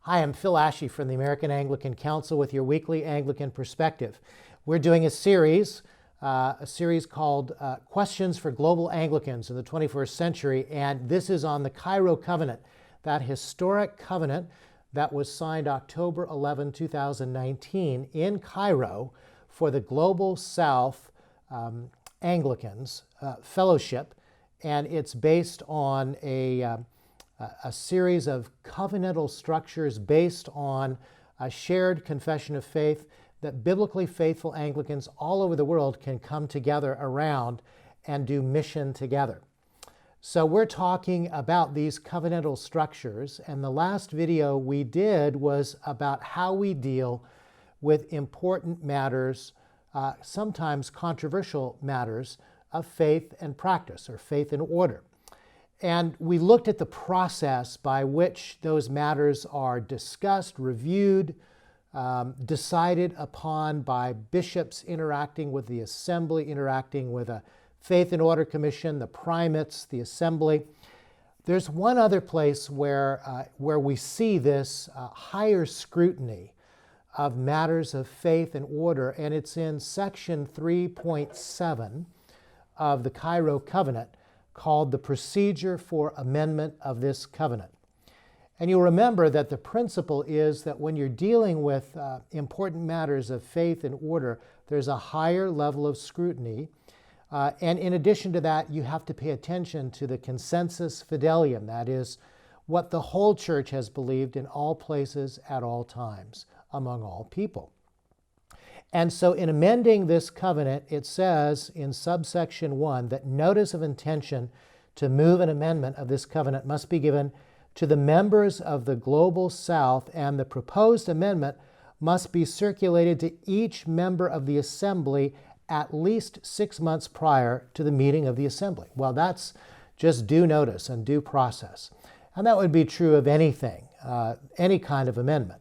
Hi, I'm Phil Ashey from the American Anglican Council with your weekly Anglican Perspective. We're doing a series called Questions for Global Anglicans in the 21st Century, and this is on the Cairo Covenant, that historic covenant that was signed October 11, 2019 in Cairo for the Global South Anglicans Fellowship, and it's based on a series of covenantal structures based on a shared confession of faith that biblically faithful Anglicans all over the world can come together around and do mission together. So we're talking about these covenantal structures, and the last video we did was about how we deal with important matters, sometimes controversial matters of faith and practice, or faith and order. And we looked at the process by which those matters are discussed, reviewed, decided upon by bishops interacting with the assembly, interacting with a faith and order commission, the primates, the assembly. There's one other place where we see this higher scrutiny of matters of faith and order, and it's in section 3.7 of the Cairo Covenant, called the Procedure for Amendment of this Covenant. And you'll remember that the principle is that when you're dealing with important matters of faith and order, there's a higher level of scrutiny. And in addition to that, you have to pay attention to the consensus fidelium, that is, what the whole church has believed in all places at all times among all people. And so in amending this covenant, it says in subsection 1 that notice of intention to move an amendment of this covenant must be given to the members of the Global South, and the proposed amendment must be circulated to each member of the assembly at least 6 months prior to the meeting of the assembly. Well, that's just due notice and due process. And that would be true of anything, any kind of amendment.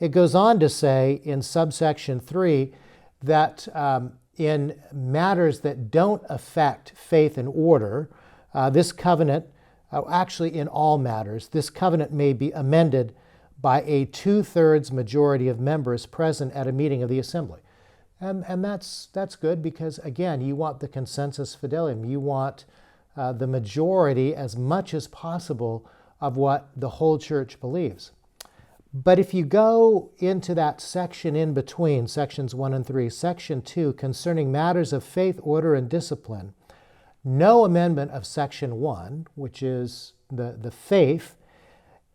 It goes on to say in subsection 3 that in matters that don't affect faith and order, this covenant, actually in all matters, this covenant may be amended by a 2/3 majority of members present at a meeting of the assembly. And that's good because, again, you want the consensus fidelium. You want the majority as much as possible of what the whole church believes. But if you go into that section in between, sections 1 and 3, section 2, concerning matters of faith, order, and discipline, no amendment of section 1, which is the faith,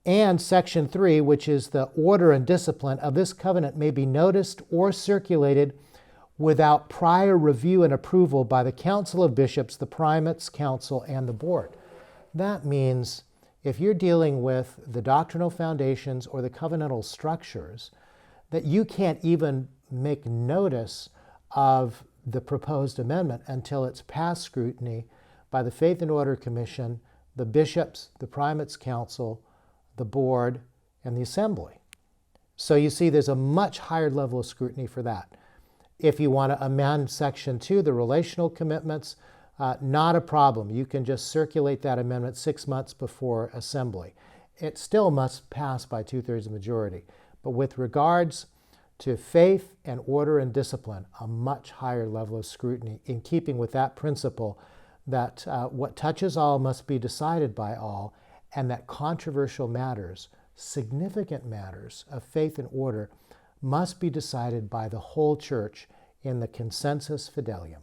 and section 3, which is the order and discipline of this covenant, may be noticed or circulated without prior review and approval by the Council of Bishops, the Primates, Council, and the Board. That means if you're dealing with the doctrinal foundations or the covenantal structures, that you can't even make notice of the proposed amendment until it's past scrutiny by the Faith and Order Commission, the bishops, the Primates Council, the Board, and the Assembly. So you see there's a much higher level of scrutiny for that. If you want to amend section 2, the relational commitments, not a problem. You can just circulate that amendment 6 months before assembly. It still must pass by 2/3 majority. But with regards to faith and order and discipline, a much higher level of scrutiny, in keeping with that principle that what touches all must be decided by all, and that controversial matters, significant matters of faith and order, must be decided by the whole church in the consensus fidelium.